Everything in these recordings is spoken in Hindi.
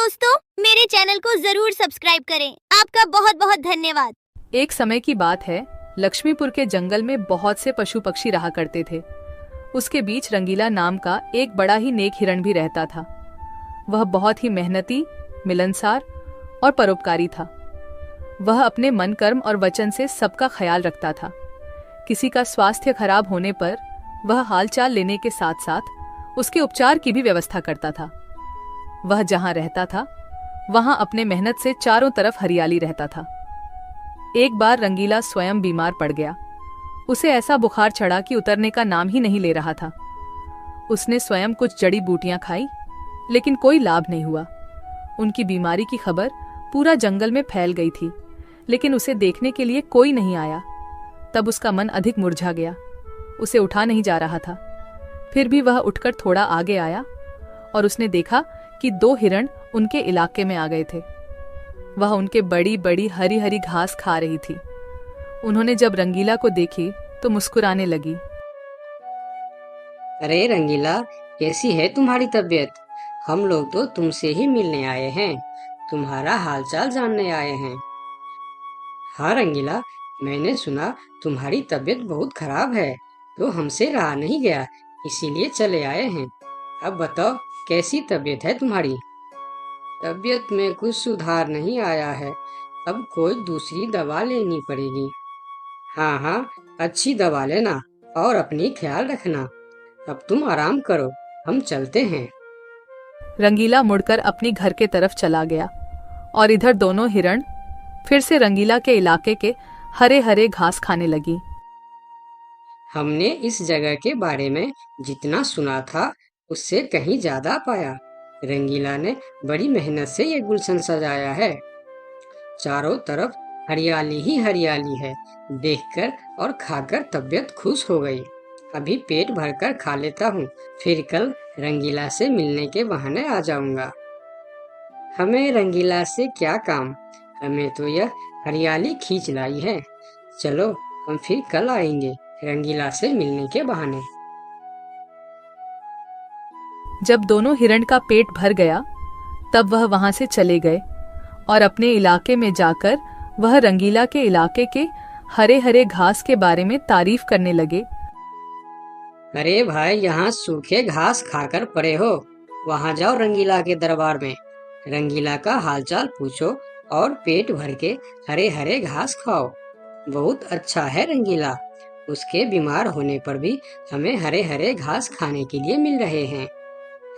दोस्तों, मेरे चैनल को जरूर सब्सक्राइब करें। आपका बहुत बहुत धन्यवाद। एक समय की बात है, लक्ष्मीपुर के जंगल में बहुत से पशु पक्षी रहा करते थे। उसके बीच रंगीला नाम का एक बड़ा ही नेक हिरण भी रहता था। वह बहुत ही मेहनती, मिलनसार और परोपकारी था। वह अपने मन, कर्म और वचन से सबका ख्याल रखता था। किसी का स्वास्थ्य खराब होने पर वह हालचाल लेने के साथ साथ उसके उपचार की भी व्यवस्था करता था। वह जहां रहता था वहां अपने मेहनत से चारों तरफ हरियाली रहता था। एक बार रंगीला स्वयं बीमार पड़ गया। उसे ऐसा बुखार चढ़ा कि उतरने का नाम ही नहीं ले रहा था। उसने स्वयं कुछ जड़ी बूटियां खाई, लेकिन कोई लाभ नहीं हुआ। उनकी बीमारी की खबर पूरा जंगल में फैल गई थी, लेकिन उसे देखने के लिए कोई नहीं आया। तब उसका मन अधिक मुरझा गया। उसे उठा नहीं जा रहा था। फिर भी वह उठकर थोड़ा आगे आया और उसने देखा कि 2 हिरण उनके इलाके में आ गए थे। वह उनके बड़ी बड़ी हरी हरी घास खा रही थी। उन्होंने जब रंगीला को देखी तो मुस्कुराने लगी। अरे रंगीला, कैसी है तुम्हारी तबीयत? हम लोग तो तुमसे ही मिलने आए हैं, तुम्हारा हालचाल जानने आए हैं। हाँ रंगीला, मैंने सुना तुम्हारी तबीयत बहुत खराब है, तो हमसे रहा नहीं गया, इसीलिए चले आए हैं। अब बताओ, कैसी तबीयत है तुम्हारी? तबीयत में कुछ सुधार नहीं आया है, अब कोई दूसरी दवा लेनी पड़ेगी। हाँ हाँ, अच्छी दवा लेना और अपनी ख्याल रखना। अब तुम आराम करो, हम चलते हैं। रंगीला मुड़कर अपनी घर के तरफ चला गया और इधर दोनों हिरण फिर से रंगीला के इलाके के हरे हरे घास खाने लगी। हमने इस जगह के बारे में जितना सुना था उससे कहीं ज्यादा पाया। रंगीला ने बड़ी मेहनत से ये गुलशन सजाया है। चारों तरफ हरियाली ही हरियाली है। देखकर और खाकर तबीयत खुश हो गई। अभी पेट भरकर खा लेता हूँ, फिर कल रंगीला से मिलने के बहाने आ जाऊंगा। हमें रंगीला से क्या काम, हमें तो यह हरियाली खींच लाई है। चलो, हम फिर कल आएंगे रंगीला से मिलने के बहाने। जब दोनों हिरण का पेट भर गया, तब वह वहां से चले गए और अपने इलाके में जाकर वह रंगीला के इलाके के हरे हरे घास के बारे में तारीफ करने लगे। अरे भाई, यहाँ सूखे घास खाकर पड़े हो, वहाँ जाओ रंगीला के दरबार में, रंगीला का हालचाल पूछो और पेट भर के हरे हरे घास खाओ। बहुत अच्छा है रंगीला, उसके बीमार होने पर भी हमें हरे हरे घास खाने के लिए मिल रहे हैं।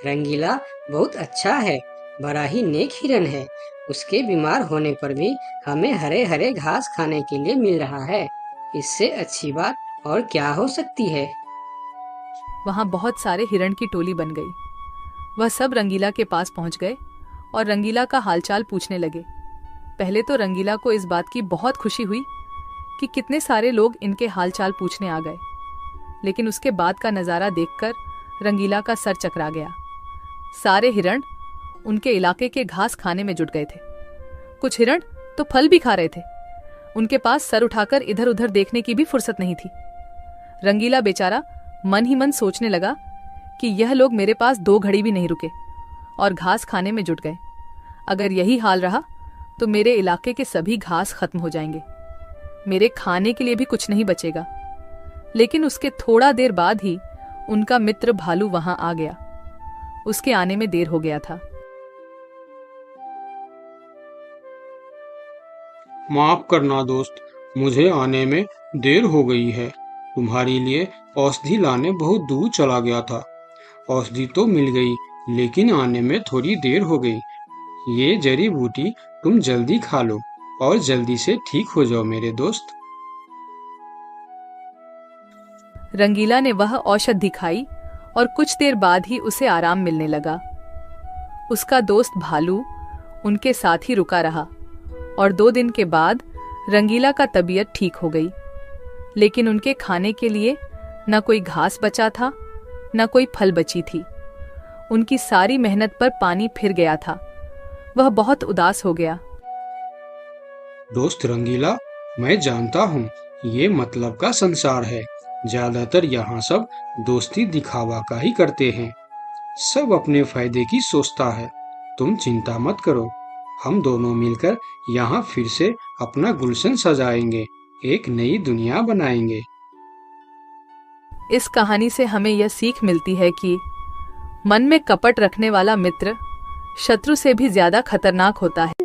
रंगीला बहुत अच्छा है, बड़ा ही नेक हिरन है, उसके बीमार होने पर भी हमें हरे हरे घास खाने के लिए मिल रहा है। इससे अच्छी बात और क्या हो सकती है। वहां बहुत सारे हिरण की टोली बन गई। वह सब रंगीला के पास पहुंच गए और रंगीला का हालचाल पूछने लगे। पहले तो रंगीला को इस बात की बहुत खुशी हुई कि कितने सारे लोग इनके हालचाल पूछने आ गए, लेकिन उसके बाद का नज़ारा देखकर रंगीला का सर चकरा गया। सारे हिरण उनके इलाके के घास खाने में जुट गए थे। कुछ हिरण तो फल भी खा रहे थे। उनके पास सर उठाकर इधर उधर देखने की भी फुर्सत नहीं थी। रंगीला बेचारा मन ही मन सोचने लगा कि यह लोग मेरे पास 2 घड़ी भी नहीं रुके और घास खाने में जुट गए। अगर यही हाल रहा तो मेरे इलाके के सभी घास खत्म हो जाएंगे, मेरे खाने के लिए भी कुछ नहीं बचेगा। लेकिन उसके थोड़ा देर बाद ही उनका मित्र भालू वहां आ गया। उसके आने में देर हो गया था। माफ करना दोस्त, मुझे आने में देर हो गई है। तुम्हारे लिए औषधि लाने बहुत दूर चला गया था। औषधि तो मिल गई, लेकिन आने में थोड़ी देर हो गई। ये जड़ी बूटी तुम जल्दी खा लो और जल्दी से ठीक हो जाओ मेरे दोस्त। रंगीला ने वह औषधि खाई और कुछ देर बाद ही उसे आराम मिलने लगा। उसका दोस्त भालू उनके साथ ही रुका रहा और 2 दिन के बाद रंगीला का तबीयत ठीक हो गई। लेकिन उनके खाने के लिए न कोई घास बचा था, न कोई फल बची थी। उनकी सारी मेहनत पर पानी फिर गया था। वह बहुत उदास हो गया। दोस्त रंगीला, मैं जानता हूँ ये मतलब का संसार है। ज्यादातर यहाँ सब दोस्ती दिखावा का ही करते हैं। सब अपने फायदे की सोचता है। तुम चिंता मत करो, हम दोनों मिलकर यहाँ फिर से अपना गुलशन सजाएंगे, एक नई दुनिया बनाएंगे। इस कहानी से हमें यह सीख मिलती है कि मन में कपट रखने वाला मित्र शत्रु से भी ज्यादा खतरनाक होता है।